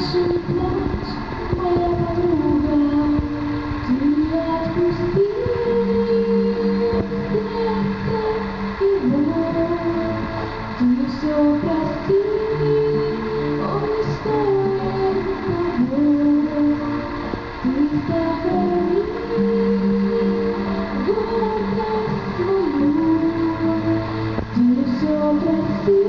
Больше не плачь, моя подруга, ты отпусти это его, ты все прости, он не стоит того, ты сохрани гордость свою, ты все прости.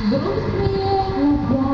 Грустные глаза.